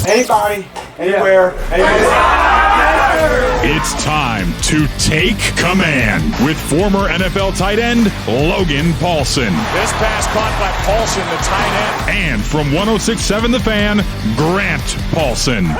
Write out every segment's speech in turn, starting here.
Anybody, anywhere, It's time to take command with former NFL tight end Logan Paulsen. This pass caught by Paulsen, the tight end. And from 106.7 The Fan, Grant Paulsen.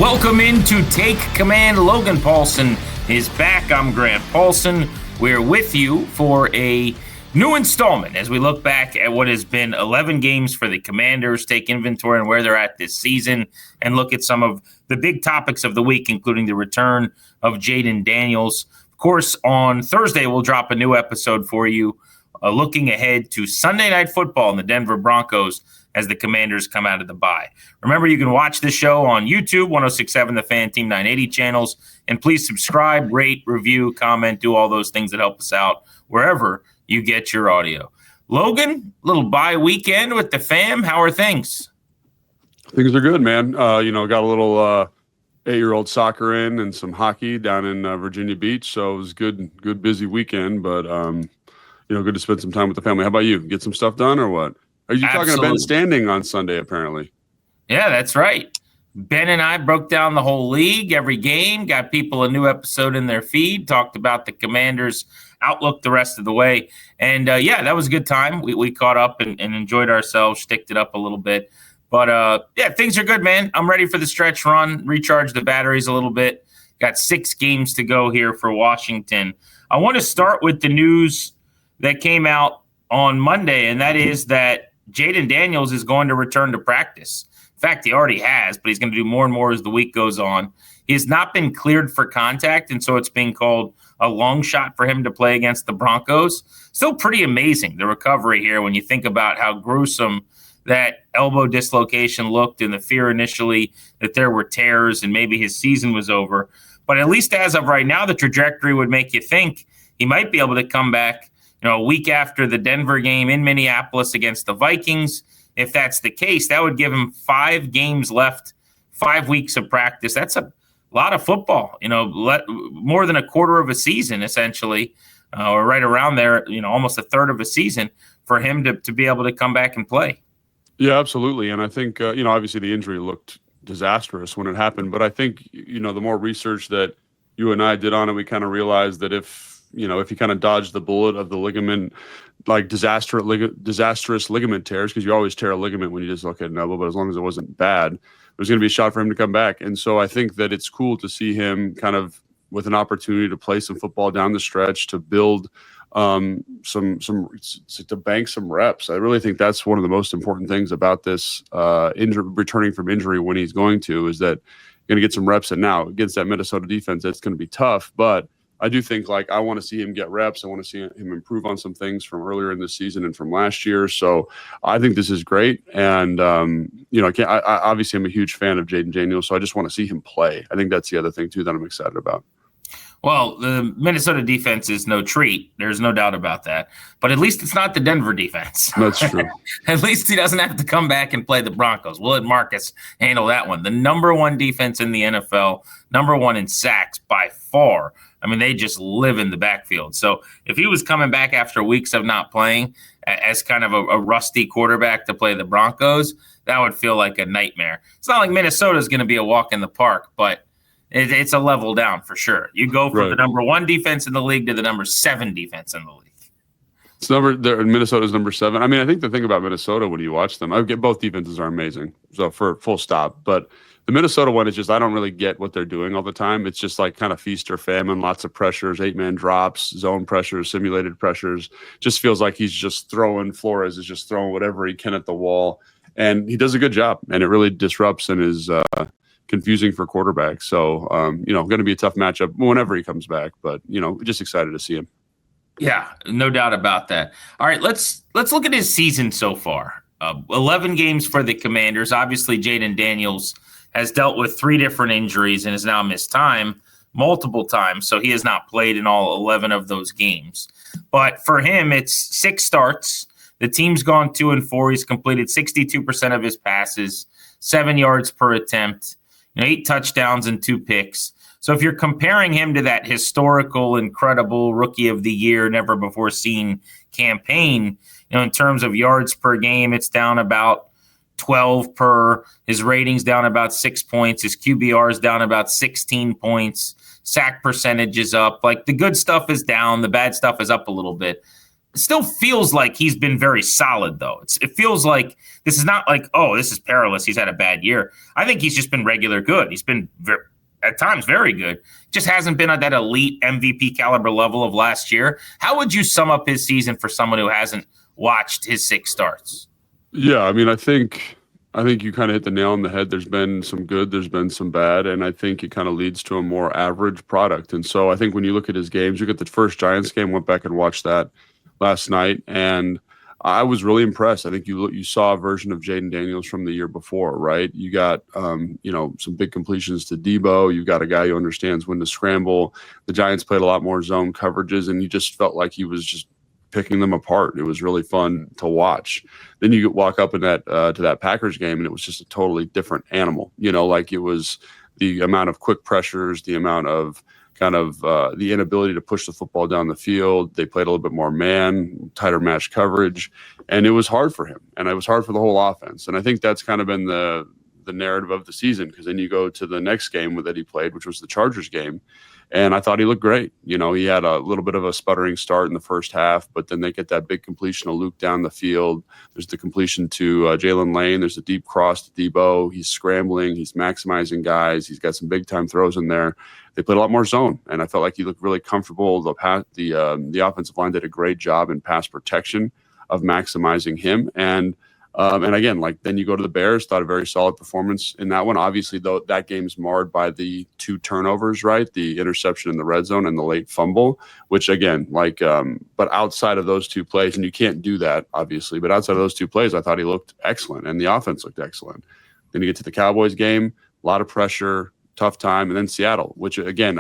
Welcome into Take Command. Logan Paulsen is back. I'm Grant Paulsen. We're with you for a new installment as we look back at what has been 11 games for the Commanders, take inventory on where they're at this season, and look at some of the big topics of the week, including the return of Jayden Daniels. Of course, on Thursday, we'll drop a new episode for you, looking ahead to Sunday Night Football and the Denver Broncos as the Commanders come out of the bye. Remember, you can watch the show on YouTube, 106.7 The Fan, Team 980 channels, and please subscribe, rate, review, comment, do all those things that help us out wherever you get your audio. Logan, little bye weekend with the fam. How are things? Things are good, man. Got a little 8-year-old soccer in and some hockey down in Virginia Beach. So it was good busy weekend, but good to spend some time with the family. How about you? Get some stuff done or what? Are you talking to Ben Standing on Sunday, apparently? Yeah, that's right. Ben and I broke down the whole league, every game, got people a new episode in their feed, talked about the Commanders' outlook the rest of the way. And, that was a good time. We caught up and enjoyed ourselves, sticked it up a little bit. But, things are good, man. I'm ready for the stretch run, recharge the batteries a little bit. Got 6 games to go here for Washington. I want to start with the news that came out on Monday, and that is that Jayden Daniels is going to return to practice. In fact, he already has, but he's going to do more and more as the week goes on. He has not been cleared for contact, and so it's being called a long shot for him to play against the Broncos. Still pretty amazing, the recovery here, when you think about how gruesome that elbow dislocation looked and the fear initially that there were tears and maybe his season was over. But at least as of right now, the trajectory would make you think he might be able to come back a week after the Denver game in Minneapolis against the Vikings. If that's the case, that would give him 5 games left, 5 weeks of practice. That's a lot of football, more than a quarter of a season, essentially, or right around there, almost a third of a season for him to be able to come back and play. Yeah, absolutely. And I think, obviously the injury looked disastrous when it happened. But I think, the more research that you and I did on it, we kind of realized that if you kind of dodge the bullet of the ligament, like disastrous ligament tears, because you always tear a ligament when you dislocate an elbow, but as long as it wasn't bad, there's going to be a shot for him to come back. And so I think that it's cool to see him kind of with an opportunity to play some football down the stretch, to build to bank some reps. I really think that's one of the most important things about this returning from injury when he's going to, is that you're going to get some reps. And now against that Minnesota defense, that's going to be tough, but I do think I want to see him get reps. I want to see him improve on some things from earlier in the season and from last year. So I think this is great. And, I obviously I'm a huge fan of Jayden Daniels, so I just want to see him play. I think that's the other thing too that I'm excited about. Well, the Minnesota defense is no treat. There's no doubt about that. But at least it's not the Denver defense. That's true. At least he doesn't have to come back and play the Broncos. We'll let Marcus handle that one. The number 1 defense in the NFL, number 1 in sacks by far. I mean, they just live in the backfield. So if he was coming back after weeks of not playing as kind of a rusty quarterback to play the Broncos, that would feel like a nightmare. It's not like Minnesota is going to be a walk in the park, but it's a level down for sure. You go from the number 1 defense in the league to the number 7 defense in the league. Minnesota's number 7. I mean, I think the thing about Minnesota when you watch them, both defenses are amazing. So for full stop, but the Minnesota one is just, I don't really get what they're doing all the time. It's just like kind of feast or famine, lots of pressures, 8-man drops, zone pressures, simulated pressures. Just feels like Flores is just throwing whatever he can at the wall. And he does a good job, and it really disrupts and is confusing for quarterbacks. So, going to be a tough matchup whenever he comes back, but, just excited to see him. Yeah, no doubt about that. All right, let's look at his season so far. 11 games for the Commanders. Obviously, Jayden Daniels has dealt with 3 different injuries and has now missed time multiple times. So he has not played in all 11 of those games. But for him, it's 6 starts. The team's gone 2-4. He's completed 62% of his passes, 7 yards per attempt, 8 touchdowns and 2 picks. So if you're comparing him to that historical, incredible rookie of the year, never before seen campaign, In terms of yards per game, it's down about 12 per. His rating's down about 6 points. His QBR is down about 16 points. Sack percentage is up. Like, the good stuff is down. The bad stuff is up a little bit. It still feels like he's been very solid, though. It feels like this is not like, oh, this is perilous. He's had a bad year. I think he's just been regular good. He's been at times very good. Just hasn't been at that elite MVP caliber level of last year. How would you sum up his season for someone who hasn't watched his 6 starts? Yeah, I mean, I think you kind of hit the nail on the head. There's been some good, there's been some bad, and I think it kind of leads to a more average product. And so I think when you look at his games, you get the first Giants game, went back and watched that last night, and I was really impressed. I think you saw a version of Jayden Daniels from the year before, right? You got some big completions to Debo. You've got a guy who understands when to scramble. The Giants played a lot more zone coverages, and you just felt like he was just picking them apart. It was really fun to watch. Then you walk up in that to that Packers game, and it was just a totally different animal. Like it was the amount of quick pressures, the amount of the inability to push the football down the field. They played a little bit more man, tighter match coverage, and it was hard for him, and it was hard for the whole offense. And I think that's kind of been the narrative of the season, because then you go to the next game that he played, which was the Chargers game, and I thought he looked great. He had a little bit of a sputtering start in the first half, but then they get that big completion to Luke down the field. There's the completion to Jalen Lane. There's a deep cross to Debo. He's scrambling. He's maximizing guys. He's got some big-time throws in there. They played a lot more zone, and I felt like he looked really comfortable. The offensive line did a great job in pass protection of maximizing him. And again, then you go to the Bears, thought a very solid performance in that one. Obviously, though, that game's marred by the 2 turnovers, right? The interception in the red zone and the late fumble, which again, but outside of those 2 plays, and you can't do that, obviously, but outside of those 2 plays, I thought he looked excellent, and the offense looked excellent. Then you get to the Cowboys game, a lot of pressure, tough time, and then Seattle, which again,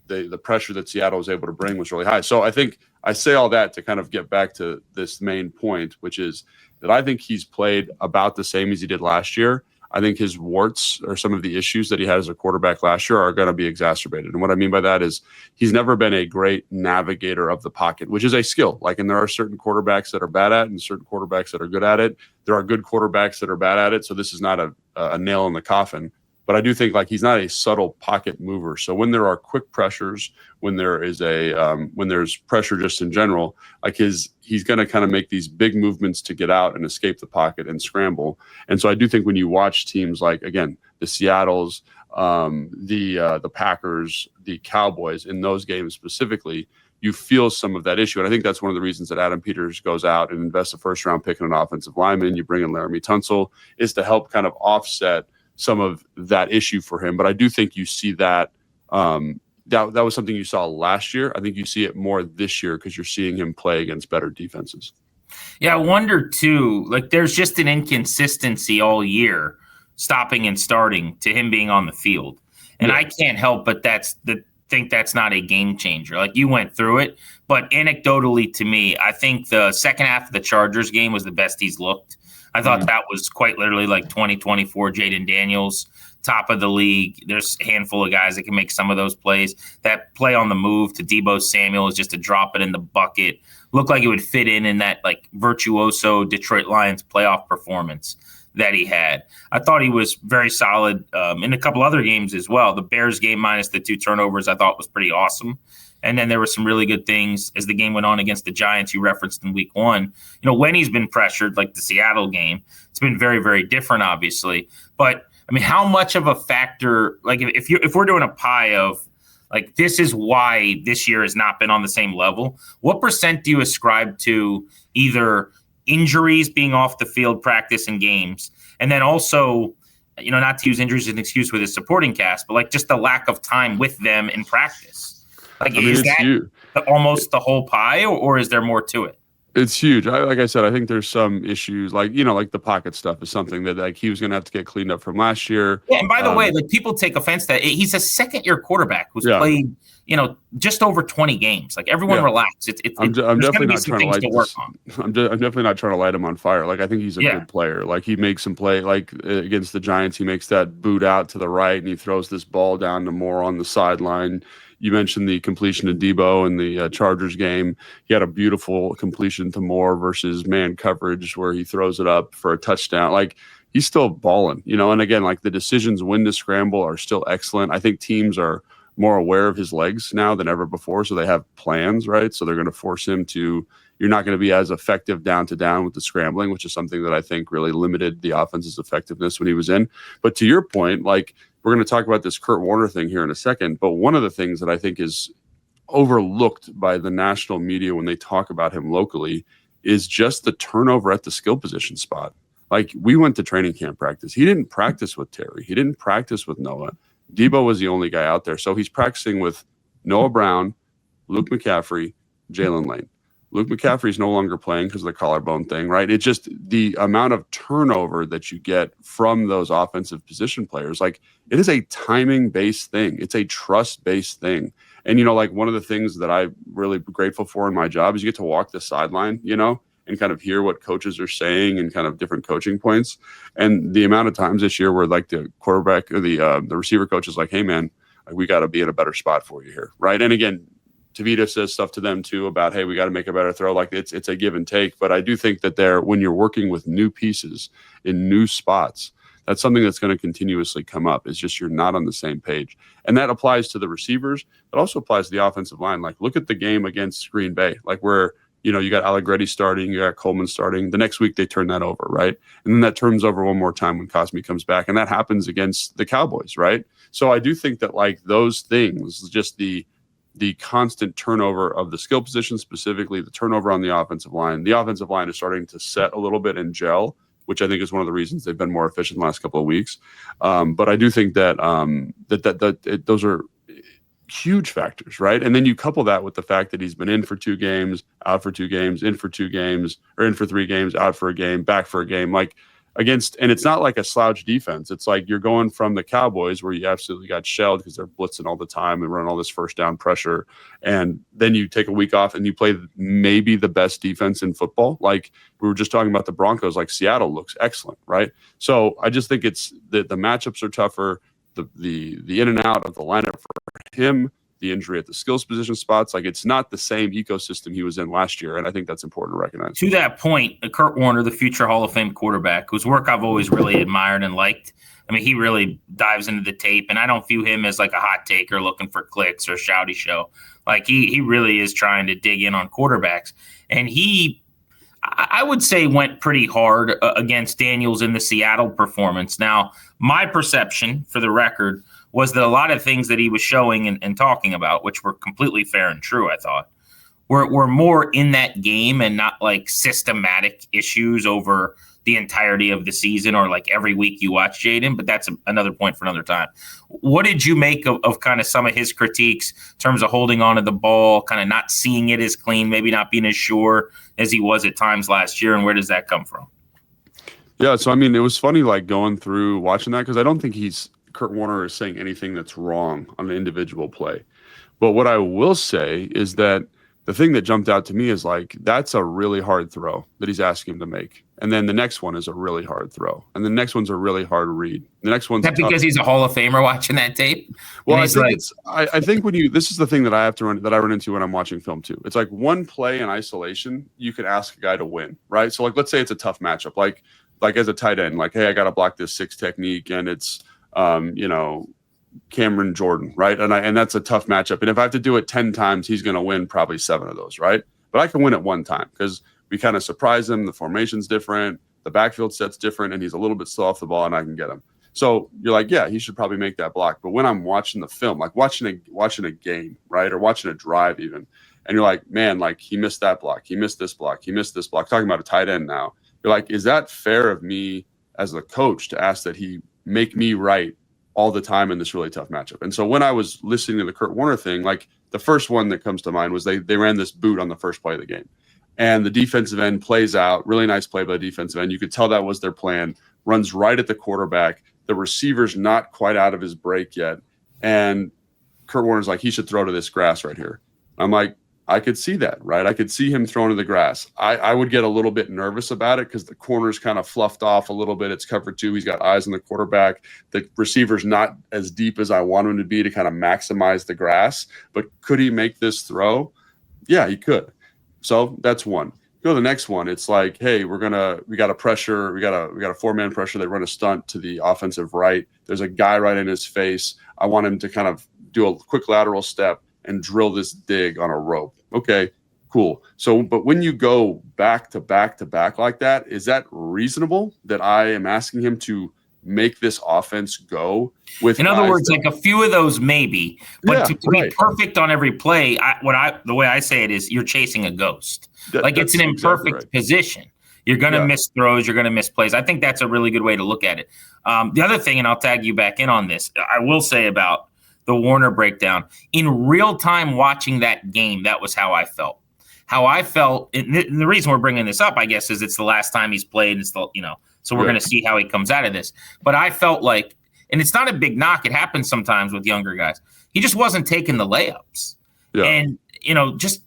the pressure that Seattle was able to bring was really high. So I think I say all that to kind of get back to this main point, which is that I think he's played about the same as he did last year. I think his warts, or some of the issues that he had as a quarterback last year, are going to be exacerbated. And what I mean by that is he's never been a great navigator of the pocket, which is a skill. And there are certain quarterbacks that are bad at it and certain quarterbacks that are good at it. There are good quarterbacks that are bad at it. So this is not a nail in the coffin. But I do think he's not a subtle pocket mover. So when there are quick pressures, when there is when there's pressure just in general, he's going to kind of make these big movements to get out and escape the pocket and scramble. And so I do think when you watch teams again, the Seattles, the Packers, the Cowboys, in those games specifically, you feel some of that issue. And I think that's one of the reasons that Adam Peters goes out and invests a first-round pick in an offensive lineman. You bring in Laramie Tunsil, is to help kind of offset some of that issue for him. But I do think you see that that was something you saw last year. I think you see it more this year because you're seeing him play against better defenses. Yeah, I wonder too, there's just an inconsistency all year, stopping and starting, to him being on the field. And I can't help but think that's not a game changer. You went through it, but anecdotally to me, I think the second half of the Chargers game was the best he's looked. I thought that was quite literally 2024 Jayden Daniels, top of the league. There's a handful of guys that can make some of those plays. That play on the move to Debo Samuel is just to drop it in the bucket. Looked like it would fit in that virtuoso Detroit Lions playoff performance that he had. I thought he was very solid in a couple other games as well. The Bears game minus the 2 turnovers I thought was pretty awesome. And then there were some really good things as the game went on against the Giants you referenced in week 1. When he's been pressured, like the Seattle game, it's been very, very different, obviously. But, how much of a factor, if we're doing a pie of, this is why this year has not been on the same level, what % do you ascribe to either injuries being off the field, practice, and games, and then also, not to use injuries as an excuse with his supporting cast, but just the lack of time with them in practice? Is that almost the whole pie, or is there more to it? It's huge. Like I said, I think there's some issues, the pocket stuff is something that he was going to have to get cleaned up from last year. Yeah, and by the way, people take offense that he's a second-year quarterback who's played, just over 20 games. Everyone relax. I'm definitely not trying to light this. I'm definitely not trying to light him on fire. I think he's a good player. He makes some play. Against the Giants, he makes that boot out to the right, and he throws this ball down to Moore on the sideline. You mentioned the completion to Debo in the Chargers game. He had a beautiful completion to Moore versus man coverage where he throws it up for a touchdown. Like, he's still balling, and again, like the decisions when to scramble are still excellent. I think teams are more aware of his legs now than ever before, so they have plans, right? So they're going to force him to, you're not going to be as effective down to down with the scrambling, which is something that I think really limited the offense's effectiveness when he was in. But to your point, like, we're going to talk about this Kurt Warner thing here in a second, but one of the things that I think is overlooked by the national media when they talk about him locally is just the turnover at the skill position spot. Like, we went to training camp practice. He didn't practice with Terry. He didn't practice with Noah. Debo was the only guy out there. So he's practicing with Noah Brown, Luke McCaffrey, Jalen Lane. Luke McCaffrey's no longer playing because of the collarbone thing, right? It's just the amount of turnover that you get from those offensive position players. Like, it is a timing-based thing. It's a trust-based thing. And, like, one of the things that I'm really grateful for in my job is you get to walk the sideline, and kind of hear what coaches are saying and kind of different coaching points. And the amount of times this year where, like, the quarterback or the receiver coach is like, hey, man, like, we got to be in a better spot for you here, right? And again, Tavita says stuff to them too about, hey, we got to make a better throw. Like, it's a give and take. But I do think that when you're working with new pieces in new spots, that's something that's going to continuously come up. It's just you're not on the same page. And that applies to the receivers. It also applies to the offensive line. Like, look at the game against Green Bay, like, where you got Allegretti starting, you got Coleman starting. The next week they turn that over, right? And then that turns over one more time when Cosme comes back. And that happens against the Cowboys, right? So I do think that, like, those things, just the constant turnover of the skill position, specifically the turnover on the offensive line is starting to set a little bit and gel, which I think is one of the reasons they've been more efficient the last couple of weeks. But I do think that those are huge factors, right? And then you couple that with the fact that he's been in for 2 games, out for 2 games, in for 2 games, or in for 3 games, out for a game, back for a game, like against, and it's not like a slouch defense. It's like you're going from the Cowboys where you absolutely got shelled because they're blitzing all the time and running all this first down pressure. And then you take a week off and you play maybe the best defense in football. Like, we were just talking about the Broncos, like Seattle looks excellent, right? So I just think it's the matchups are tougher. The in and out of the lineup for him, the injury at the skills position spots, like, it's not the same ecosystem he was in last year, and I think that's important to recognize. To that point, Kurt Warner, the future Hall of Fame quarterback, whose work I've always really admired and liked. I mean, he really dives into the tape, and I don't view him as like a hot taker looking for clicks or shouty show. Like, he really is trying to dig in on quarterbacks, and I would say went pretty hard against Daniels in the Seattle performance. Now, my perception, for the record, was that a lot of things that he was showing and talking about, which were completely fair and true, I thought, were more in that game and not like systematic issues over the entirety of the season or like every week you watch Jayden, but that's another point for another time. What did you make of kind of some of his critiques in terms of holding on to the ball, kind of not seeing it as clean, maybe not being as sure as he was at times last year, and where does that come from? Yeah, so I mean, it was funny, like, going through watching that, because I don't think Kurt Warner is saying anything that's wrong on an individual play. But what I will say is that the thing that jumped out to me is, like, that's a really hard throw that he's asking him to make. And then the next one is a really hard throw. And the next one's a really hard read. The next one's because he's a Hall of Famer watching that tape? Well, I think I think this is the thing that I run into when I'm watching film too. It's like one play in isolation, you can ask a guy to win, right? So, like, let's say it's a tough matchup, like as a tight end, like, hey, I got to block this 6 technique and it's, Cameron Jordan, right? And that's a tough matchup. And if I have to do it 10 times, he's going to win probably 7 of those, right? But I can win it one time because we kind of surprise him. The formation's different. The backfield set's different, and he's a little bit slow off the ball, and I can get him. So you're like, yeah, he should probably make that block. But when I'm watching the film, like watching a game, right, or watching a drive even, and you're like, man, like, he missed that block. He missed this block. He missed this block. Talking about a tight end now. You're like, is that fair of me as a coach to ask that he make me right all the time in this really tough matchup? And so when I was listening to the Kurt Warner thing, like, the first one that comes to mind was they ran this boot on the first play of the game. And the defensive end plays out, really nice play by the defensive end. You could tell that was their plan, runs right at the quarterback. The receiver's not quite out of his break yet. And Kurt Warner's like, he should throw to this grass right here. I'm like, I could see that, right? I could see him thrown to the grass. I would get a little bit nervous about it because the corner's kind of fluffed off a little bit. It's covered 2. He's got eyes on the quarterback. The receiver's not as deep as I want him to be to kind of maximize the grass. But could he make this throw? Yeah, he could. So that's one. Go to the next one. It's like, hey, we got a pressure. We got a 4-man pressure. They run a stunt to the offensive right. There's a guy right in his face. I want him to kind of do a quick lateral step and drill this dig on a rope. Okay, cool. So, but when you go back to back to back like that, is that reasonable that I am asking him to make this offense go with? In other words, like a few of those maybe, but to right. be perfect on every play, the way I say it is you're chasing a ghost. It's an imperfect position. You're going to miss throws. You're going to miss plays. I think that's a really good way to look at it. The other thing, and I'll tag you back in on this, I will say about the Warner breakdown. In real time watching that game, that was how I felt. And the reason we're bringing this up, I guess, is it's the last time he's played. It's the, so we're going to see how he comes out of this. But I felt like, and it's not a big knock. It happens sometimes with younger guys. He just wasn't taking the layups. Yeah. And, just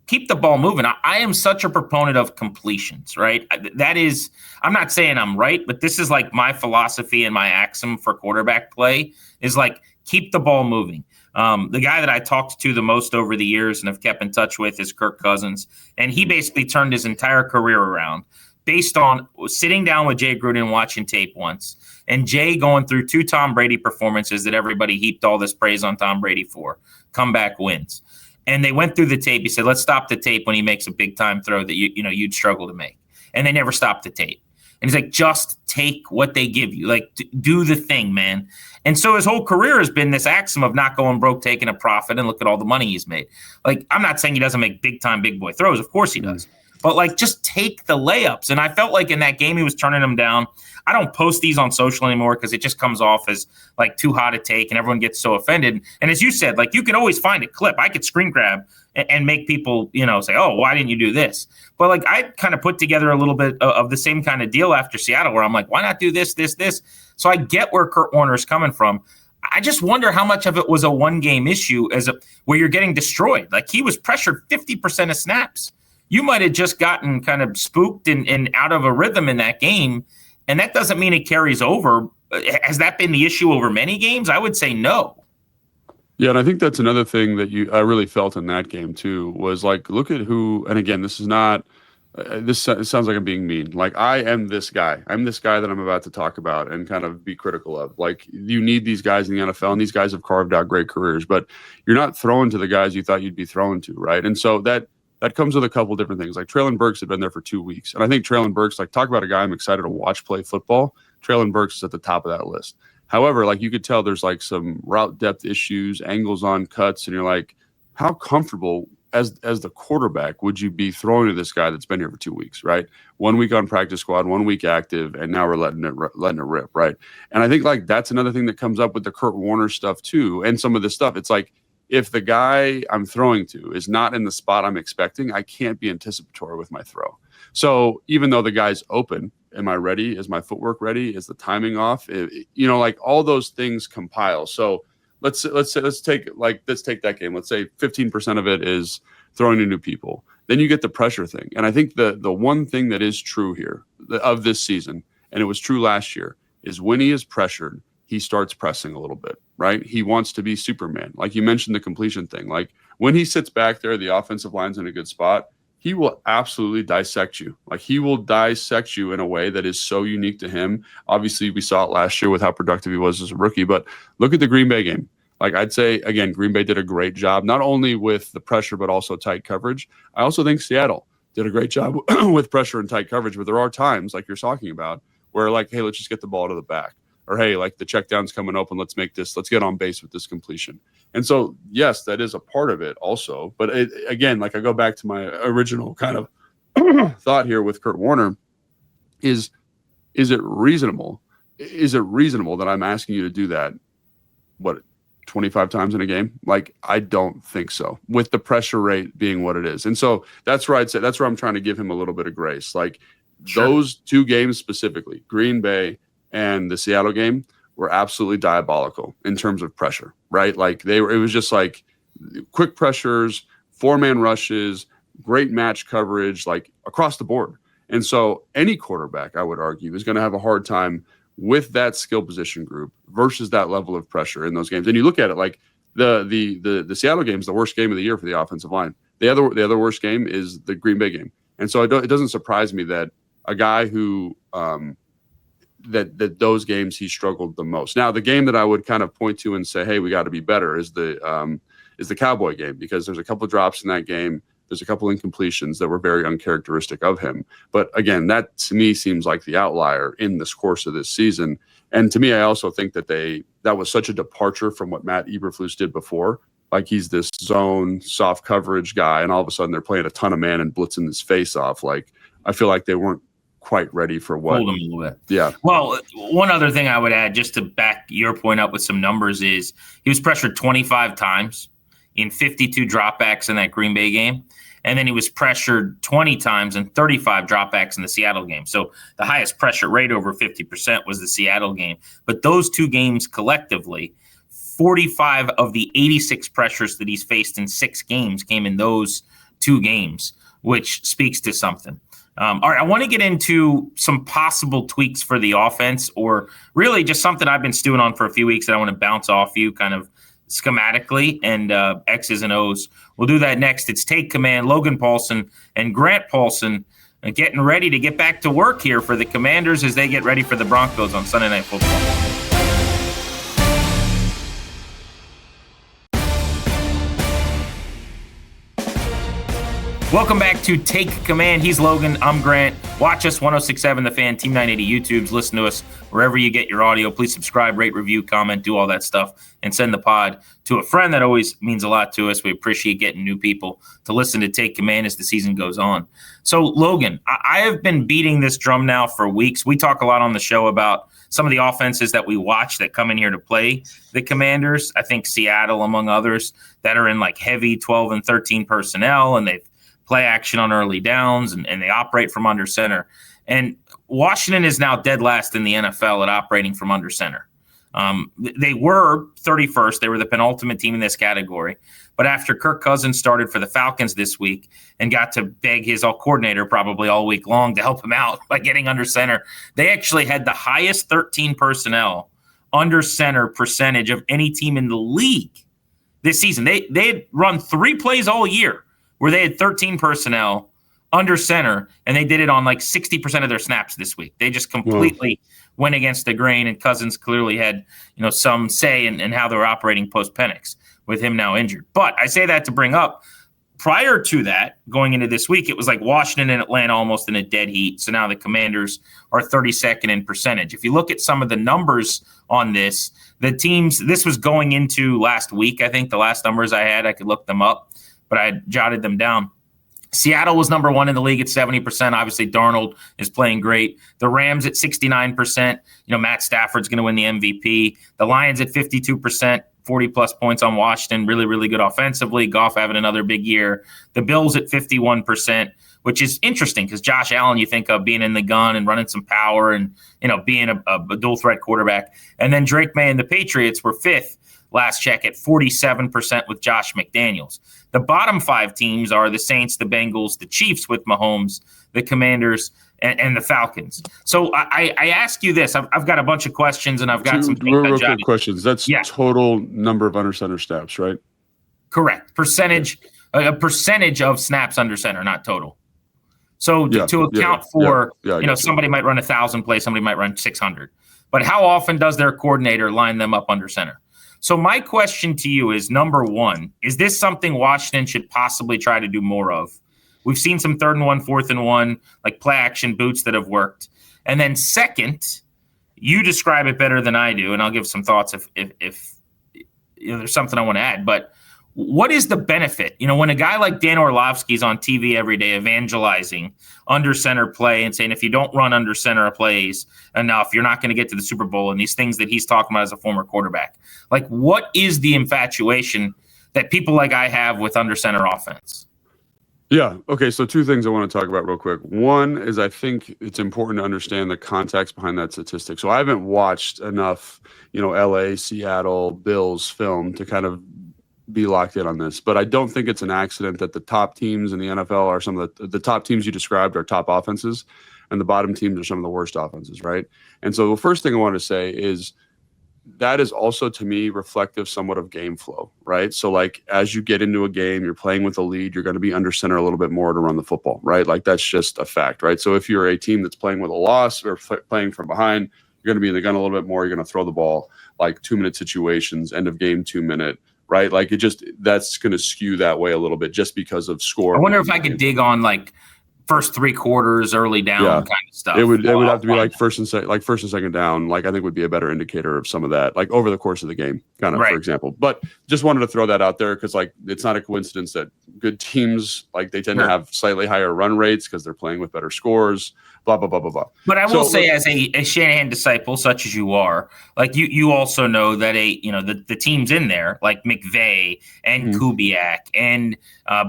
keep the ball moving. I am such a proponent of completions, right? That is, I'm not saying I'm right, but this is like my philosophy and my axiom for quarterback play is like, keep the ball moving. The guy that I talked to the most over the years and have kept in touch with is Kirk Cousins. And he basically turned his entire career around based on sitting down with Jay Gruden watching tape once and Jay going through 2 Tom Brady performances that everybody heaped all this praise on Tom Brady for, comeback wins. And they went through the tape. He said, let's stop the tape when he makes a big time throw that you'd struggle to make. And they never stopped the tape. And he's like, just take what they give you. Like, do the thing, man. And so his whole career has been this axiom of not going broke, taking a profit, and look at all the money he's made. Like, I'm not saying he doesn't make big-time, big boy throws. Of course he does. But, like, just take the layups. And I felt like in that game he was turning them down. I don't post these on social anymore because it just comes off as, like, too hot to take, and everyone gets so offended. And as you said, like, you can always find a clip. I could screen grab and make people, say, oh, why didn't you do this? But, like, I kind of put together a little bit of the same kind of deal after Seattle where I'm like, why not do this, this, this? So I get where Kurt Warner's coming from. I just wonder how much of it was a one-game issue where you're getting destroyed. Like, he was pressured 50% of snaps. You might have just gotten kind of spooked and out of a rhythm in that game, and that doesn't mean it carries over. Has that been the issue over many games? I would say no. Yeah, and I think that's another thing that I really felt in that game too, was like, look at who, and again, this is not, this sounds like I'm being mean. Like, I am this guy. I'm this guy that I'm about to talk about and kind of be critical of. Like, you need these guys in the NFL, and these guys have carved out great careers, but you're not throwing to the guys you thought you'd be throwing to, right? And so that comes with a couple different things. Like, Traylon Burks had been there for 2 weeks. And I think Traylon Burks, like, talk about a guy I'm excited to watch play football. Traylon Burks is at the top of that list. However, like, you could tell there's like some route depth issues, angles on cuts, and you're like, how comfortable as the quarterback would you be throwing to this guy that's been here for 2 weeks, right? 1 week on practice squad, 1 week active, and now we're letting it rip, right? And I think like that's another thing that comes up with the Kurt Warner stuff too, and some of this stuff. It's like, if the guy I'm throwing to is not in the spot I'm expecting, I can't be anticipatory with my throw. So even though the guy's open, am I ready? Is my footwork ready? Is the timing off? Like all those things compile. So let's take that game. Let's say 15% of it is throwing to new people. Then you get the pressure thing. And I think the one thing that is true here of this season, and it was true last year, is when he is pressured, he starts pressing a little bit, right? He wants to be Superman. Like you mentioned the completion thing. Like when he sits back there, the offensive line's in a good spot, he will absolutely dissect you. Like he will dissect you in a way that is so unique to him. Obviously, we saw it last year with how productive he was as a rookie, but look at the Green Bay game. Like I'd say, again, Green Bay did a great job, not only with the pressure, but also tight coverage. I also think Seattle did a great job with pressure and tight coverage, but there are times, like you're talking about, where like, hey, let's just get the ball to the back. Or, hey, like the check down's coming open, let's get on base with this completion. And so, yes, that is a part of it also. But again, like I go back to my original kind of thought here with Kurt Warner is it reasonable? Is it reasonable that I'm asking you to do that, 25 times in a game? Like, I don't think so, with the pressure rate being what it is. And so that's where I'm trying to give him a little bit of grace. Like those two games specifically, Green Bay and the Seattle game, were absolutely diabolical in terms of pressure, right? Like it was just like quick pressures, 4-man rushes, great match coverage, like across the board. And so any quarterback, I would argue, is going to have a hard time with that skill position group versus that level of pressure in those games. And you look at it like the Seattle game is the worst game of the year for the offensive line. The other worst game is the Green Bay game. And so it doesn't surprise me that a guy who that those games he struggled the most. Now, the game that I would kind of point to and say, hey, we got to be better is the Cowboy game, because there's a couple of drops in that game. There's a couple incompletions that were very uncharacteristic of him. But again, that to me seems like the outlier in this course of this season. And to me, I also think that that was such a departure from what Matt Eberflus did before. Like, he's this zone, soft coverage guy, and all of a sudden they're playing a ton of man and blitzing his face off. Like, I feel like they weren't quite ready for what. Hold him a little bit. Yeah. Well, one other thing I would add, just to back your point up with some numbers, is he was pressured 25 times in 52 dropbacks in that Green Bay game. And then he was pressured 20 times and 35 dropbacks in the Seattle game. So the highest pressure rate, over 50%, was the Seattle game. But those two games collectively, 45 of the 86 pressures that he's faced in 6 games came in those 2 games, which speaks to something. All right, I want to get into some possible tweaks for the offense, or really just something I've been stewing on for a few weeks that I want to bounce off you kind of schematically and X's and O's. We'll do that next. It's Take Command, Logan Paulsen and Grant Paulsen getting ready to get back to work here for the Commanders as they get ready for the Broncos on Sunday Night Football. Welcome back to Take Command. He's Logan. I'm Grant. Watch us, 106.7 The Fan, Team 980 YouTubes. Listen to us wherever you get your audio. Please subscribe, rate, review, comment, do all that stuff, and send the pod to a friend. That always means a lot to us. We appreciate getting new people to listen to Take Command as the season goes on. So, Logan, I have been beating this drum now for weeks. We talk a lot on the show about some of the offenses that we watch that come in here to play the Commanders. I think Seattle, among others, that are in like heavy 12 and 13 personnel, and they've play action on early downs, and they operate from under center. And Washington is now dead last in the NFL at operating from under center. They were 31st. They were the penultimate team in this category. But after Kirk Cousins started for the Falcons this week and got to beg his coordinator probably all week long to help him out by getting under center, they actually had the highest 13 personnel under center percentage of any team in the league this season. They had run 3 plays all year where they had 13 personnel under center, and they did it on like 60% of their snaps this week. They just completely went against the grain, and Cousins clearly had, some say in how they were operating post-Penix with him now injured. But I say that to bring up, prior to that, going into this week, it was like Washington and Atlanta almost in a dead heat. So now the Commanders are 32nd in percentage. If you look at some of the numbers on this, the teams, this was going into last week, I think the last numbers I had, I could look them up, but I jotted them down. Seattle was number 1 in the league at 70%. Obviously, Darnold is playing great. The Rams at 69%. Matt Stafford's going to win the MVP. The Lions at 52%, 40-plus points on Washington. Really, really good offensively. Goff having another big year. The Bills at 51%, which is interesting because Josh Allen, you think of being in the gun and running some power and, being a dual-threat quarterback. And then Drake May and the Patriots were 5th. Last check at 47% with Josh McDaniels. The bottom 5 teams are the Saints, the Bengals, the Chiefs with Mahomes, the Commanders, and the Falcons. So I ask you this. I've got a bunch of questions, and I've got some real quick questions. That's total number of under center snaps, right? Correct. Percentage of snaps under center, not total. So to account for, somebody might run 1,000 plays, somebody might run 600. But how often does their coordinator line them up under center? So my question to you is, number 1, is this something Washington should possibly try to do more of? We've seen some 3rd and 1, 4th and 1, like play action boots that have worked. And then second, you describe it better than I do, and I'll give some thoughts if there's something I want to add. But what is the benefit? When a guy like Dan Orlovsky's on TV every day evangelizing under center play and saying if you don't run under center plays enough, you're not going to get to the Super Bowl, and these things that he's talking about as a former quarterback. Like, what is the infatuation that people like I have with under center offense? Yeah. Okay. So 2 things I want to talk about real quick. One is I think it's important to understand the context behind that statistic. So I haven't watched enough, LA, Seattle, Bills film to kind of be locked in on this, but I don't think it's an accident that the top teams in the NFL are some of the top teams you described are top offenses, and the bottom teams are some of the worst offenses, right? And so the first thing I want to say is that is also, to me, reflective somewhat of game flow, right? So like as you get into a game, you're playing with a lead, you're going to be under center a little bit more to run the football, right? Like that's just a fact, right? So if you're a team that's playing with a loss or playing from behind, you're going to be in the gun a little bit more. You're going to throw the ball like 2-minute situations, end of game 2-minute, right? Like that's going to skew that way a little bit just because of score. I wonder if I could dig on like first 3 quarters, early down kind of stuff. It would have to be like first and second down. Like I think would be a better indicator of some of that, like over the course of the game, kind of for example. But just wanted to throw that out there because like it's not a coincidence that good teams like they tend to have slightly higher run rates because they're playing with better scores. Blah blah blah blah blah. But I will say, as a Shanahan disciple, such as you are, like you also know that the teams in there like McVay and Kubiak and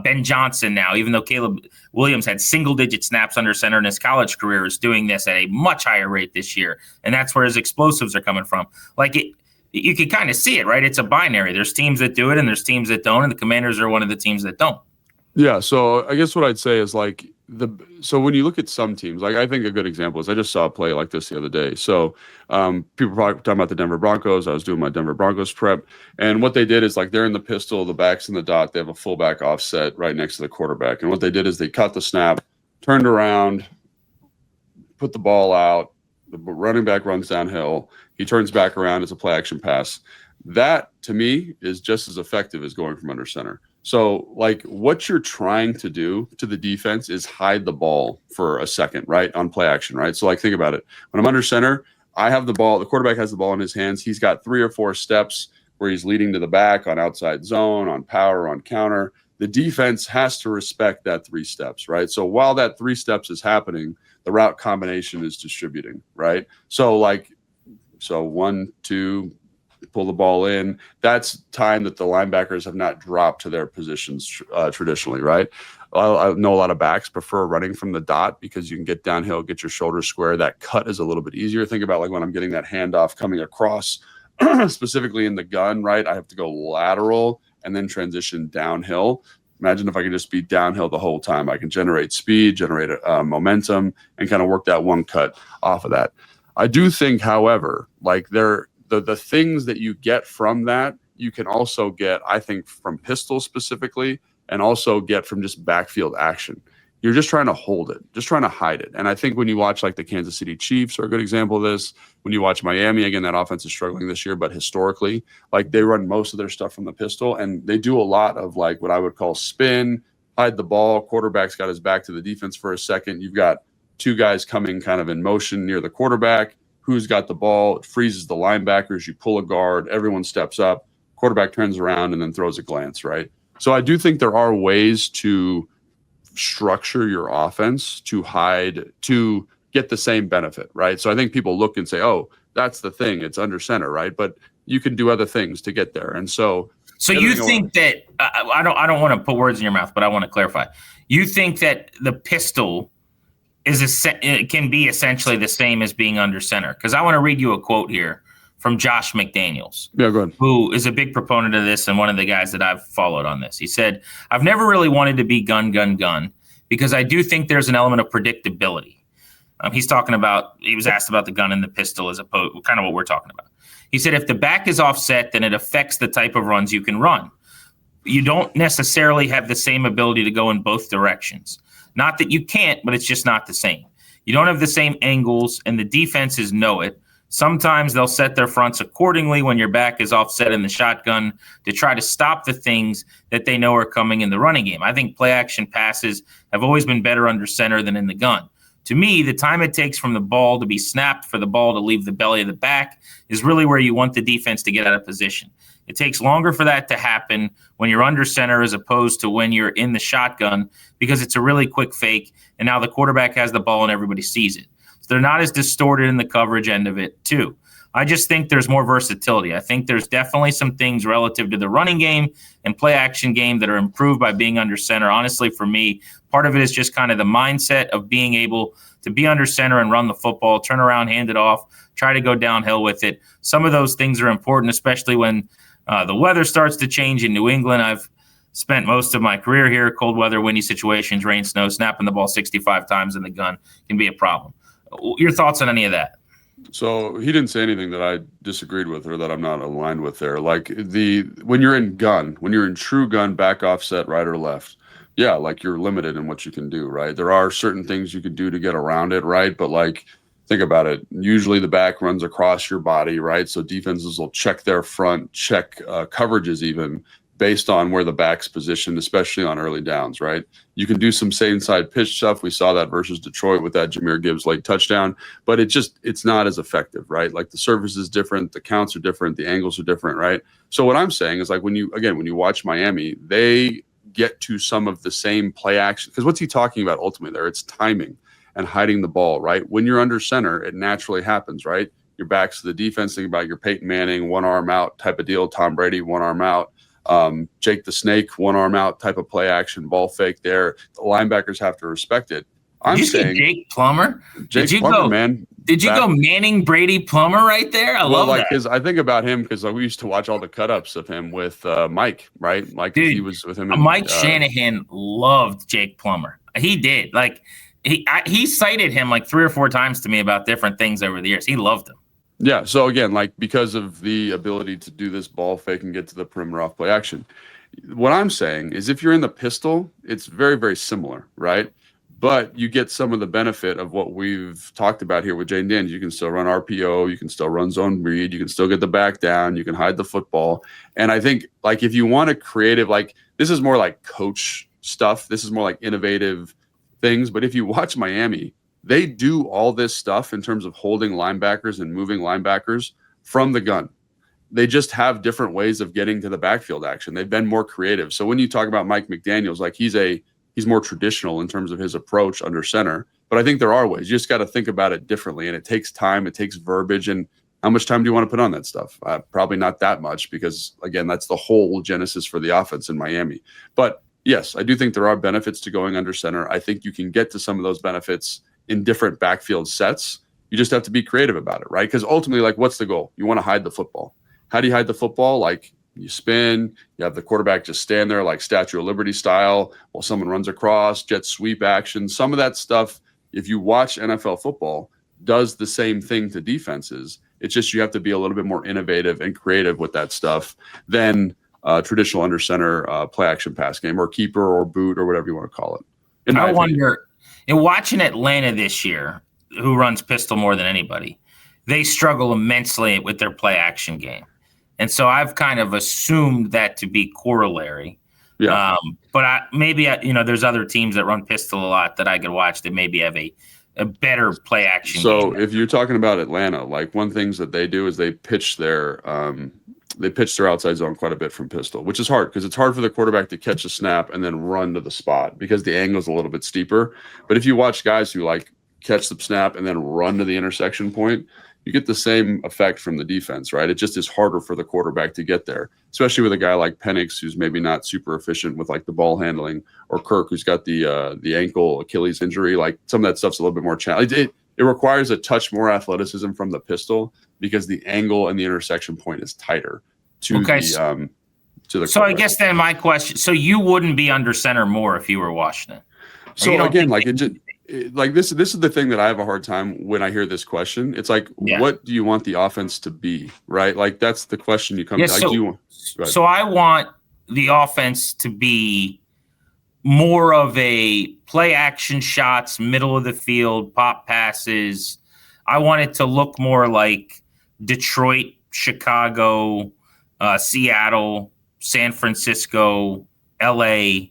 Ben Johnson now, even though Caleb Williams had single-digit snaps under center in his college career, is doing this at a much higher rate this year, and that's where his explosives are coming from. Like you can kind of see it, right? It's a binary. There's teams that do it, and there's teams that don't, and the Commanders are one of the teams that don't. Yeah. So I guess what I'd say is like so when you look at some teams, like I think a good example is I just saw a play like this the other day. So people probably talking about the Denver Broncos. I was doing my Denver Broncos prep, and what they did is like they're in the pistol, the back's in the dot. They have a fullback offset right next to the quarterback, and what they did is they cut the snap, turned around, put the ball out. The running back runs downhill. He turns back around. It's a play action pass. That to me is just as effective as going from under center. So, like, what you're trying to do to the defense is hide the ball for a second, right, on play action, right? So, like, think about it. When I'm under center, I have the ball. The quarterback has the ball in his hands. He's got 3 or 4 steps where he's leading to the back on outside zone, on power, on counter. The defense has to respect that 3 steps, right? So, while that 3 steps is happening, the route combination is distributing, right? So, 1, 2, pull the ball in. That's time that the linebackers have not dropped to their positions traditionally, right? I know a lot of backs prefer running from the dot because you can get downhill, get your shoulders square. That cut is a little bit easier. Think about like when I'm getting that handoff coming across, specifically in the gun, right? I have to go lateral and then transition downhill. Imagine if I can just be downhill the whole time. I can generate speed, generate momentum, and kind of work that one cut off of that. I do think, however, like the things that you get from that, you can also get, I think, from pistol specifically, and also get from just backfield action. You're just trying to hold it, just trying to hide it. And I think when you watch like the Kansas City Chiefs are a good example of this. When you watch Miami, again, that offense is struggling this year, but historically, like they run most of their stuff from the pistol, and they do a lot of like what I would call spin, hide the ball. Quarterback's got his back to the defense for a second. You've got 2 guys coming kind of in motion near the quarterback. Who's got the ball? It freezes the linebackers. You pull a guard. Everyone steps up. Quarterback turns around and then throws a glance, right? So I do think there are ways to structure your offense to hide, to get the same benefit, right? So I think people look and say, oh, that's the thing. It's under center, right? But you can do other things to get there. And so you think that I don't want to put words in your mouth, but I want to clarify. You think that the pistol it can be essentially the same as being under center? Because I want to read you a quote here from Josh McDaniels, go ahead, who is a big proponent of this and one of the guys that I've followed on this. He said, I've never really wanted to be gun because I do think there's an element of predictability. He was asked about the gun and the pistol as opposed kind of what we're talking about. He said, if the back is offset, then it affects the type of runs you can run. You don't necessarily have the same ability to go in both directions. Not that you can't, but it's just not the same. You don't have the same angles, and the defenses know it. Sometimes they'll set their fronts accordingly when your back is offset in the shotgun to try to stop the things that they know are coming in the running game. I think play action passes have always been better under center than in the gun. To me, the time it takes from the ball to be snapped for the ball to leave the belly of the back is really where you want the defense to get out of position. It takes longer for that to happen when you're under center as opposed to when you're in the shotgun because it's a really quick fake, and now the quarterback has the ball and everybody sees it. So they're not as distorted in the coverage end of it, too. I just think there's more versatility. I think there's definitely some things relative to the running game and play action game that are improved by being under center. Honestly, for me, part of it is just kind of the mindset of being able to be under center and run the football, turn around, hand it off, try to go downhill with it. Some of those things are important, especially when The weather starts to change in New England. I've spent most of my career here. Cold weather, windy situations, rain, snow, snapping the ball 65 times in the gun can be a problem. Your thoughts on any of that? So he didn't say anything that I disagreed with or that I'm not aligned with there. Like when you're in true gun, back offset, right or left, yeah, like you're limited in what you can do, right? There are certain things you can do to get around it, right? But like, think about it. Usually the back runs across your body, right? So defenses will check their front, check coverages even based on where the back's positioned, especially on early downs, right? You can do some same side pitch stuff. We saw that versus Detroit with that Jahmyr Gibbs late touchdown, but it's not as effective, right? Like the surface is different, the counts are different, the angles are different, right? So what I'm saying is like when you watch Miami, they get to some of the same play action, because what's he talking about ultimately there? It's timing and hiding the ball, right? When you're under center, it naturally happens, right? Your back's to the defense. Think about your Peyton Manning, one arm out type of deal, Tom Brady, one arm out. Jake the Snake, one arm out type of play action, ball fake there. The linebackers have to respect it. I'm saying Jake Plummer. Did you go Manning, Brady, Plummer right there? I love that. Because I think about him because we used to watch all the cut-ups of him with Mike, right? Like he was with him. Mike Shanahan loved Jake Plummer. He did. Like he cited him like 3 or 4 times to me about different things over the years. He loved him. Yeah. So again, like because of the ability to do this ball fake and get to the perimeter off play action, what I'm saying is if you're in the pistol, it's very, very similar, right? But you get some of the benefit of what we've talked about here with Jayden Daniels. You can still run RPO, you can still run zone read, you can still get the back down, you can hide the football. And I think like if you want a creative, like this is more like coach stuff, this is more like innovative things. But if you watch Miami, they do all this stuff in terms of holding linebackers and moving linebackers from the gun. They just have different ways of getting to the backfield action. They've been more creative. So when you talk about Mike McDaniels, like he's more traditional in terms of his approach under center. But I think there are ways. You just got to think about it differently. And it takes time. It takes verbiage. And how much time do you want to put on that stuff? Probably not that much because, again, that's the whole genesis for the offense in Miami. But yes, I do think there are benefits to going under center. I think you can get to some of those benefits in different backfield sets. You just have to be creative about it, right? Because ultimately, like, what's the goal? You want to hide the football. How do you hide the football? Like, you spin, you have the quarterback just stand there like Statue of Liberty style while someone runs across, jet sweep action. Some of that stuff, if you watch NFL football, does the same thing to defenses. It's just you have to be a little bit more innovative and creative with that stuff than traditional under center play action pass game or keeper or boot or whatever you want to call it. I wonder, in watching Atlanta this year, who runs pistol more than anybody, they struggle immensely with their play action game. And so I've kind of assumed that to be corollary. Yeah. But there's other teams that run pistol a lot that I could watch that maybe have a better play action game. So if you're talking about Atlanta, like one things that they do is they pitch their outside zone quite a bit from pistol, which is hard because it's hard for the quarterback to catch a snap and then run to the spot because the angle is a little bit steeper. But if you watch guys who like catch the snap and then run to the intersection point, you get the same effect from the defense, right? It just is harder for the quarterback to get there, especially with a guy like Penix, who's maybe not super efficient with like the ball handling, or Kirk, who's got the ankle Achilles injury. Like some of that stuff's a little bit more challenging. It requires a touch more athleticism from the pistol because the angle and the intersection point is tighter to the So I guess then my question, so you wouldn't be under center more if you were Washington? So again, like this is the thing that I have a hard time when I hear this question. It's like, what do you want the offense to be, right? Like that's the question you come to. So I want the offense to be more of a play action shots, middle of the field, pop passes. I want it to look more like Detroit, Chicago, Seattle, San Francisco, LA,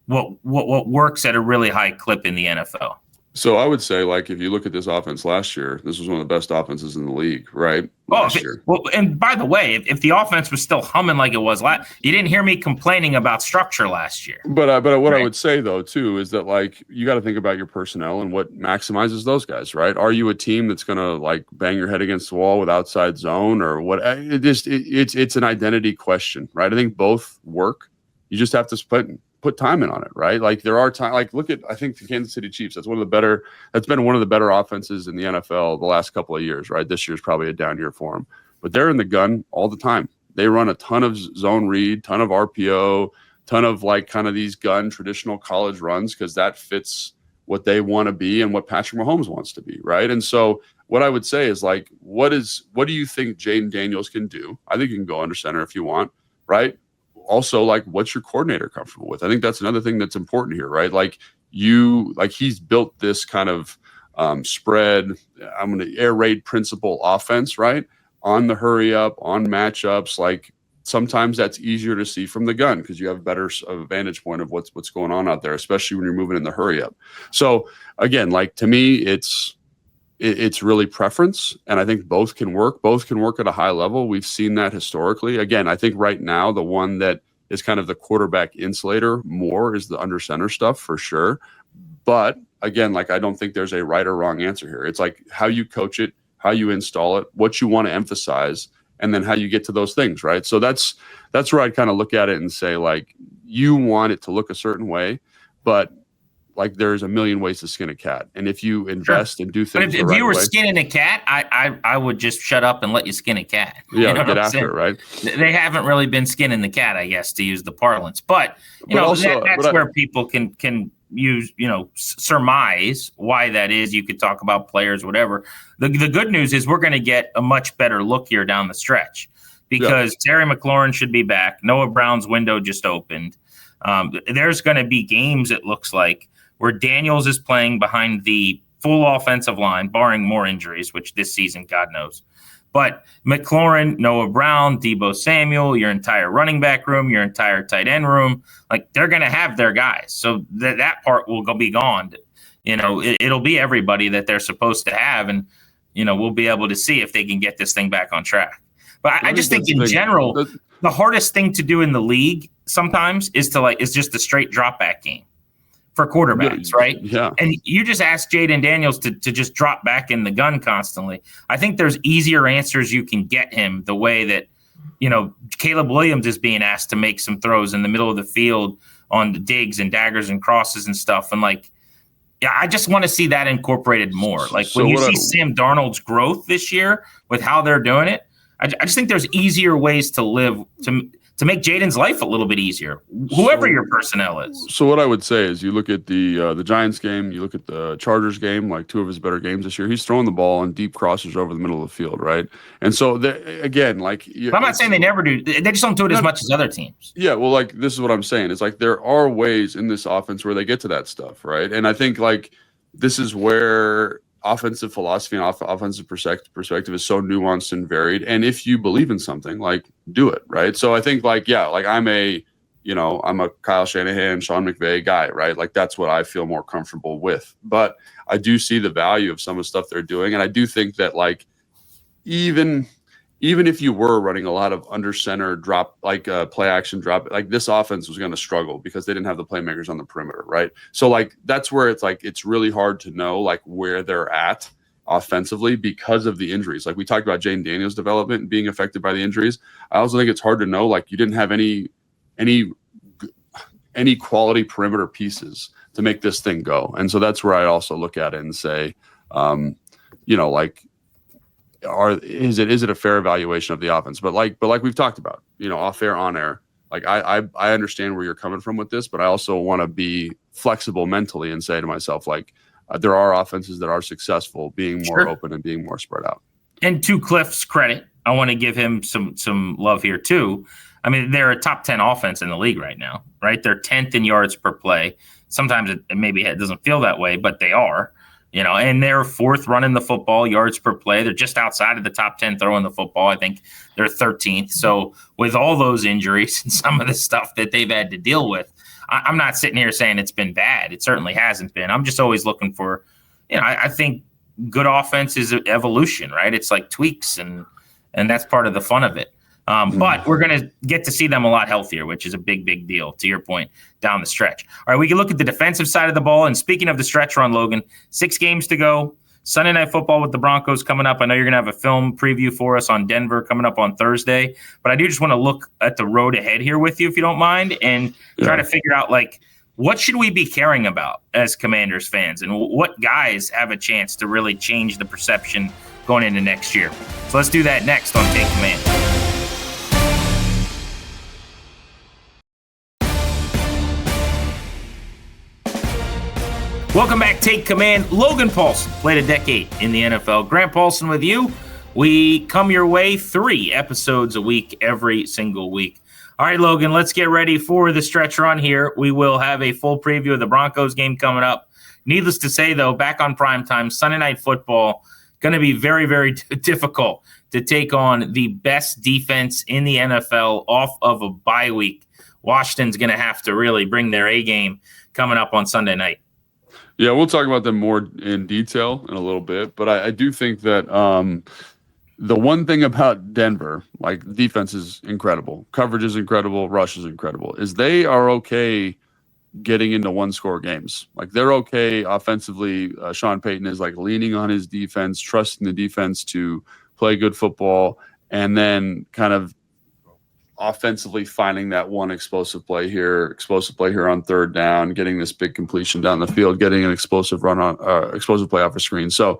what works at a really high clip in the NFL. So I would say, like, if you look at this offense last year, this was one of the best offenses in the league, right? Last year. Well, and by the way, if the offense was still humming like it was last, you didn't hear me complaining about structure last year. But what I would say though too is that like you got to think about your personnel and what maximizes those guys, right? Are you a team that's gonna like bang your head against the wall with outside zone or what? It's an identity question, right? I think both work. You just have to put time in on it, right? Like there are time. Like look at I think the Kansas City Chiefs. That's been one of the better offenses in the NFL the last couple of years, right? This year's probably a down year for them, but they're in the gun all the time. They run a ton of zone read, ton of RPO, ton of like kind of these gun traditional college runs because that fits what they want to be and what Patrick Mahomes wants to be, right? And so what I would say is like, what do you think Jayden Daniels can do? I think you can go under center if you want, right? Also, like, what's your coordinator comfortable with? I think that's another thing that's important here, right? Like he's built this kind of spread, I'm going to air raid principle offense, right? On the hurry up, on matchups, like sometimes that's easier to see from the gun because you have a better vantage point of what's going on out there, especially when you're moving in the hurry up. So again, like to me, it's really preference, and I think both can work. Both can work at a high level. We've seen that historically. Again, I think right now the one that is kind of the quarterback insulator more is the under center stuff for sure. But again, like I don't think there's a right or wrong answer here. It's like how you coach it, how you install it, what you want to emphasize, and then how you get to those things, right? So that's where I'd kind of look at it and say, like, you want it to look a certain way, but like there's a million ways to skin a cat. And if you invest and do things but if you were skinning a cat, I would just shut up and let you skin a cat. Yeah, you know get after it, right? They haven't really been skinning the cat, I guess, to use the parlance. But that's where people can use, surmise why that is. You could talk about players, whatever. The good news is we're going to get a much better look here down the stretch because Terry McLaurin should be back. Noah Brown's window just opened. There's going to be games, it looks like, where Daniels is playing behind the full offensive line, barring more injuries, which this season, God knows. But McLaurin, Noah Brown, Deebo Samuel, your entire running back room, your entire tight end room, like they're going to have their guys. So that part will be gone. It'll be everybody that they're supposed to have. And, we'll be able to see if they can get this thing back on track. But I just think in general, the hardest thing to do in the league sometimes is just a straight drop back game for quarterbacks, right? Yeah. And you just ask Jayden Daniels to just drop back in the gun constantly. I think there's easier answers you can get him the way that, Caleb Williams is being asked to make some throws in the middle of the field on the digs and daggers and crosses and stuff. And I just want to see that incorporated more. Like when you see Sam Darnold's growth this year with how they're doing it, I just think there's easier ways to live to make Jayden's life a little bit easier, whoever your personnel is. So what I would say is you look at the Giants game, you look at the Chargers game, like two of his better games this year. He's throwing the ball on deep crosses over the middle of the field, right? And so, again, like... I'm not saying they never do. They just don't do it as much as other teams. Yeah, well, like, this is what I'm saying. It's like there are ways in this offense where they get to that stuff, right? And I think, like, this is where offensive philosophy and offensive perspective is so nuanced and varied. And if you believe in something, like, do it, right? So I think, like, yeah, like I'm a Kyle Shanahan, Sean McVay guy, right? Like that's what I feel more comfortable with. But I do see the value of some of the stuff they're doing. And I do think that, like, even if you were running a lot of under center drop, like play action drop, like this offense was going to struggle because they didn't have the playmakers on the perimeter, right? So like that's where it's like it's really hard to know like where they're at offensively because of the injuries. Like we talked about Jayden Daniels' development and being affected by the injuries. I also think it's hard to know, like, you didn't have any quality perimeter pieces to make this thing go. And so that's where I also look at it and say, like, is it a fair evaluation of the offense? But like we've talked about, off air, on air, like I understand where you're coming from with this, but I also want to be flexible mentally and say to myself, like, there are offenses that are successful being more open and being more spread out. And to Cliff's credit, I want to give him some love here too. I mean, they're a top 10 offense in the league right now, right? They're 10th in yards per play. Sometimes it doesn't feel that way, but they are, and they're 4th running the football, yards per play. They're just outside of the top 10 throwing the football. I think they're 13th. So with all those injuries and some of the stuff that they've had to deal with, I'm not sitting here saying it's been bad. It certainly hasn't been. I'm just always looking for, I think good offense is evolution, right? It's like tweaks, and that's part of the fun of it. But we're going to get to see them a lot healthier, which is a big, big deal, to your point, down the stretch. All right, we can look at the defensive side of the ball. And speaking of the stretch run, Logan, 6 games to go. Sunday Night Football with the Broncos coming up. I know you're going to have a film preview for us on Denver coming up on Thursday. But I do just want to look at the road ahead here with you, if you don't mind, and try to figure out, like, what should we be caring about as Commanders fans? And what guys have a chance to really change the perception going into next year? So let's do that next on Take Command. Welcome back, Take Command. Logan Paulsen played a decade in the NFL. Grant Paulsen with you. We come your way 3 episodes a week, every single week. All right, Logan, let's get ready for the stretch run here. We will have a full preview of the Broncos game coming up. Needless to say, though, back on primetime, Sunday Night Football, going to be very, very difficult to take on the best defense in the NFL off of a bye week. Washington's going to have to really bring their A game coming up on Sunday night. Yeah, we'll talk about them more in detail in a little bit, but I do think that the one thing about Denver, like defense is incredible, coverage is incredible, rush is incredible, is they are okay getting into one-score games. Like they're okay offensively. Sean Payton is like leaning on his defense, trusting the defense to play good football, and then kind of offensively finding that one explosive play here on third down, getting this big completion down the field, getting an explosive run on explosive play off a screen. So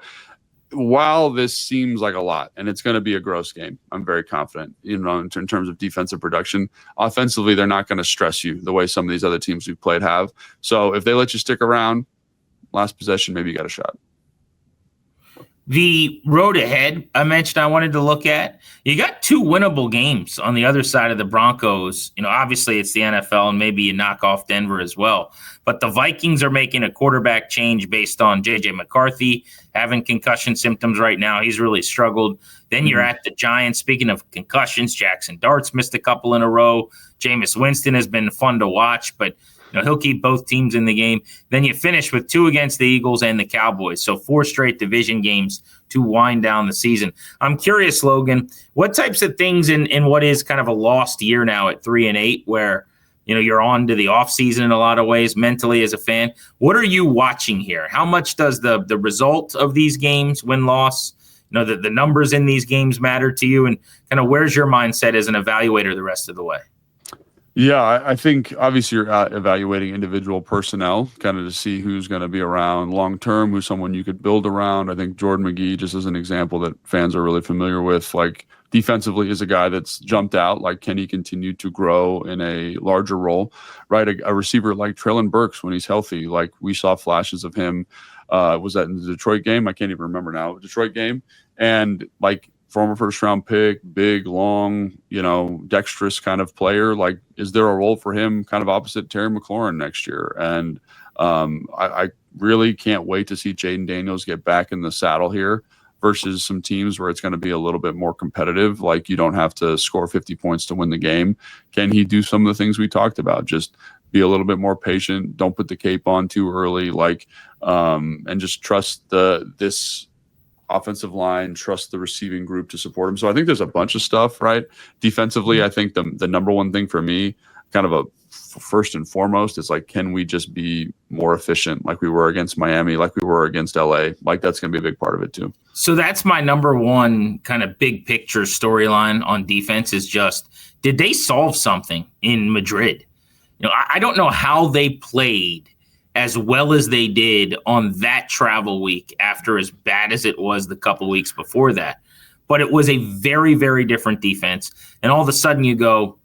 while this seems like a lot, and it's going to be a gross game, I'm very confident, in terms of defensive production. Offensively, they're not going to stress you the way some of these other teams we've played have. So if they let you stick around, last possession, maybe you got a shot. The road ahead, I mentioned I wanted to look at. You got 2 winnable games on the other side of the Broncos. Obviously it's the NFL, and maybe you knock off Denver as well. But the Vikings are making a quarterback change based on J.J. McCarthy having concussion symptoms right now. He's really struggled. Then you're at the Giants. Speaking of concussions, Jackson Dart's missed a couple in a row. Jameis Winston has been fun to watch, but he'll keep both teams in the game. Then you finish with 2 against the Eagles and the Cowboys. So 4 straight division games to wind down the season. I'm curious, Logan, what types of things in what is kind of a lost year now at 3-8, where you're on to the offseason in a lot of ways mentally as a fan. What are you watching here? How much does the result of these games, win-loss, the numbers in these games matter to you? And kind of where's your mindset as an evaluator the rest of the way? Yeah, I think obviously you're evaluating individual personnel, kind of to see who's going to be around long term, who's someone you could build around. I think Jordan McGee, just as an example that fans are really familiar with, like defensively is a guy that's jumped out. Like, can he continue to grow in a larger role? Right, a receiver like Treylon Burks when he's healthy, like we saw flashes of him. Was that in the Detroit game? I can't even remember now. Detroit game, and like. Former first-round pick, big, long, dexterous kind of player. Like, is there a role for him kind of opposite Terry McLaurin next year? And I really can't wait to see Jayden Daniels get back in the saddle here versus some teams where it's going to be a little bit more competitive. Like, you don't have to score 50 points to win the game. Can he do some of the things we talked about? Just be a little bit more patient. Don't put the cape on too early. And just trust this offensive line, trust the receiving group to support him. So I think there's a bunch of stuff, right? Defensively, I think the number one thing for me, kind of a first and foremost, is like, can we just be more efficient like we were against Miami, like we were against LA? Like, that's going to be a big part of it too. So that's my number one kind of big picture storyline on defense is just, did they solve something in Madrid? I don't know how they played as well as they did on that travel week after as bad as it was the couple weeks before that. But it was a very, very different defense. And all of a sudden you go,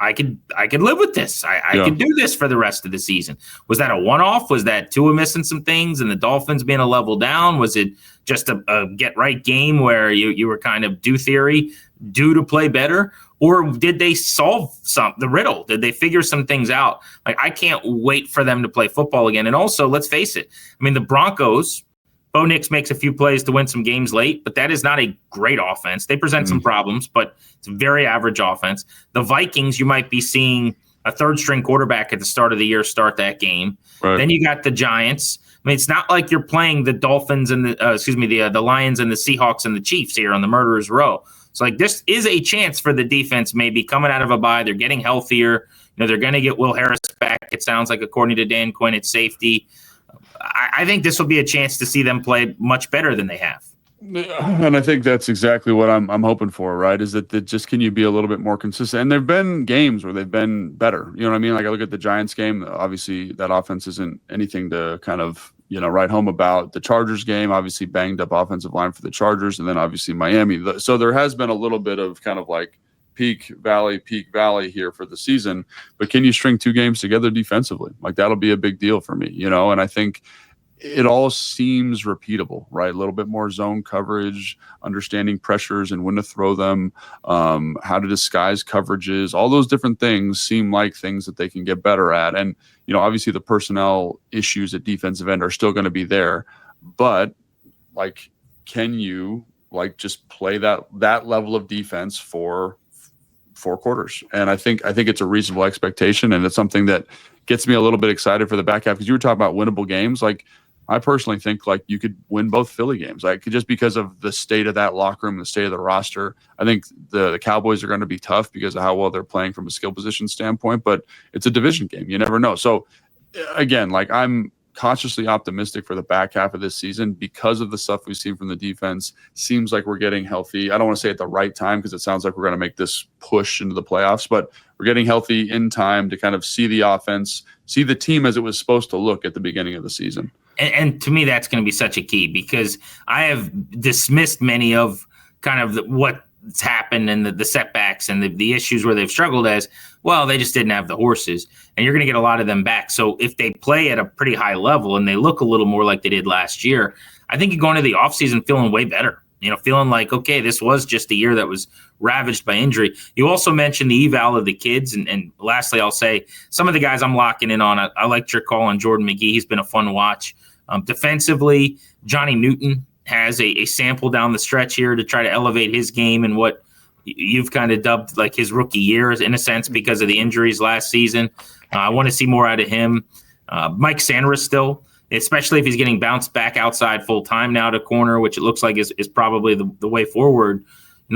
I could live with this. I could do this for the rest of the season. Was that a one-off? Was that Tua missing some things and the Dolphins being a level down? Was it just a get-right game where you were kind of due to play better? Or did they solve the riddle? Did they figure some things out? Like, I can't wait for them to play football again. And also, let's face it, the Broncos, Bo Nix makes a few plays to win some games late, but that is not a great offense. They present some problems, but it's a very average offense. The Vikings, you might be seeing a third-string quarterback at the start of the year start that game. Right. Then you got the Giants. It's not like you're playing the Dolphins and the Lions and the Seahawks and the Chiefs here on the murderer's row. So, this is a chance for the defense maybe coming out of a bye. They're getting healthier. They're going to get Will Harris back, it sounds like, according to Dan Quinn, at safety. I think this will be a chance to see them play much better than they have. And I think that's exactly what I'm hoping for, right? Is that just can you be a little bit more consistent? And there have been games where they've been better. You know what I mean? Like, I look at the Giants game. Obviously, that offense isn't anything to kind of write home about. The Chargers game, obviously banged up offensive line for the Chargers, and then obviously Miami. So there has been a little bit of kind of like peak valley here for the season. But can you string 2 games together defensively? Like, that'll be a big deal for me, And I think it all seems repeatable, right? A little bit more zone coverage, understanding pressures and when to throw them, how to disguise coverages, all those different things seem like things that they can get better at. And, obviously the personnel issues at defensive end are still going to be there, but like, can you just play that level of defense for 4 quarters? And I think it's a reasonable expectation. And it's something that gets me a little bit excited for the back half, because you were talking about winnable games. Like, I personally think you could win both Philly games, just because of the state of that locker room, the state of the roster. I think the Cowboys are going to be tough because of how well they're playing from a skill position standpoint, but it's a division game. You never know. So again, I'm cautiously optimistic for the back half of this season because of the stuff we've seen from the defense. Seems like we're getting healthy. I don't want to say at the right time, because it sounds like we're going to make this push into the playoffs, but we're getting healthy in time to kind of see the offense, see the team as it was supposed to look at the beginning of the season. And to me, that's going to be such a key, because I have dismissed many of kind of what's happened and the setbacks and the issues where they've struggled as, well, they just didn't have the horses. And you're going to get a lot of them back. So if they play at a pretty high level and they look a little more like they did last year, I think you go into the offseason feeling way better. Feeling like, okay, this was just a year that was ravaged by injury. You also mentioned the eval of the kids. And lastly, I'll say some of the guys I'm locking in on. I liked your call on Jordan McGee. He's been a fun watch. Defensively, Johnny Newton has a sample down the stretch here to try to elevate his game and what you've kind of dubbed like his rookie year, in a sense, because of the injuries last season. I want to see more out of him. Mike Sanders still, especially if he's getting bounced back outside full time now to corner, which it looks like is probably the way forward.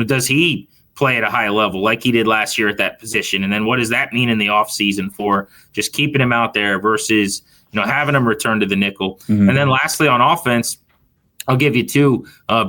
Does he play at a high level like he did last year at that position? And then what does that mean in the offseason for just keeping him out there versus having him return to the nickel? Mm-hmm. And then lastly, on offense, I'll give you 2.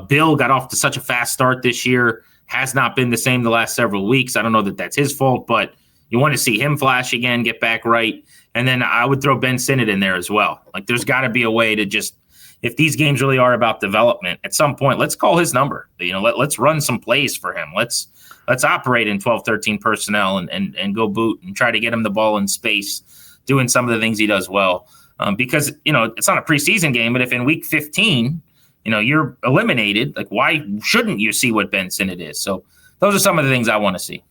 Bill got off to such a fast start this year, has not been the same the last several weeks. I don't know that that's his fault, but you want to see him flash again, get back right. And then I would throw Ben Sinnott in there as well. Like, there's got to be a way to just, if these games really are about development, at some point, let's call his number. Let's run some plays for him. Let's operate in 12-13 personnel and go boot and try to get him the ball in space, doing some of the things he does well. Because, it's not a preseason game, but if in week 15, you're eliminated, like, why shouldn't you see what Ben Sinnott is? So those are some of the things I want to see.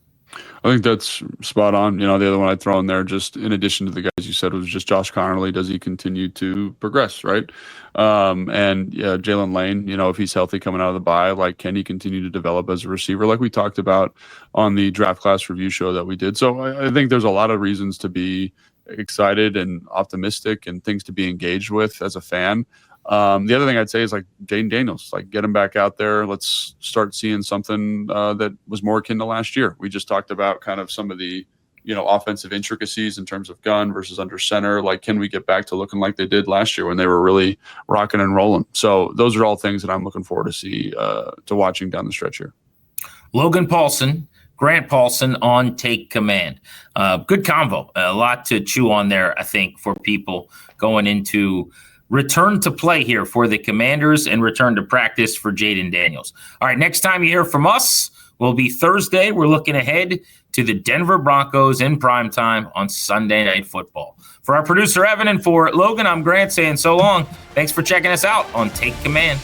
I think that's spot on. The other one I'd throw in there, just in addition to the guys you said, was just Josh Connerly. Does he continue to progress, right? And Jalen Lane, if he's healthy coming out of the bye, can he continue to develop as a receiver, like we talked about on the draft class review show that we did? So I think there's a lot of reasons to be excited and optimistic and things to be engaged with as a fan. The other thing I'd say is Jayden Daniels, get him back out there. Let's start seeing something that was more akin to last year. We just talked about kind of some of the, offensive intricacies in terms of gun versus under center. Can we get back to looking like they did last year when they were really rocking and rolling? So those are all things that I'm looking forward to see, to watching down the stretch here. Logan Paulsen, Grant Paulsen on Take Command. Good convo. A lot to chew on there, I think, for people going into return to play here for the Commanders and return to practice for Jayden Daniels. All right, next time you hear from us will be Thursday. We're looking ahead to the Denver Broncos in primetime on Sunday Night Football. For our producer, Evan, and for Logan, I'm Grant saying so long. Thanks for checking us out on Take Command.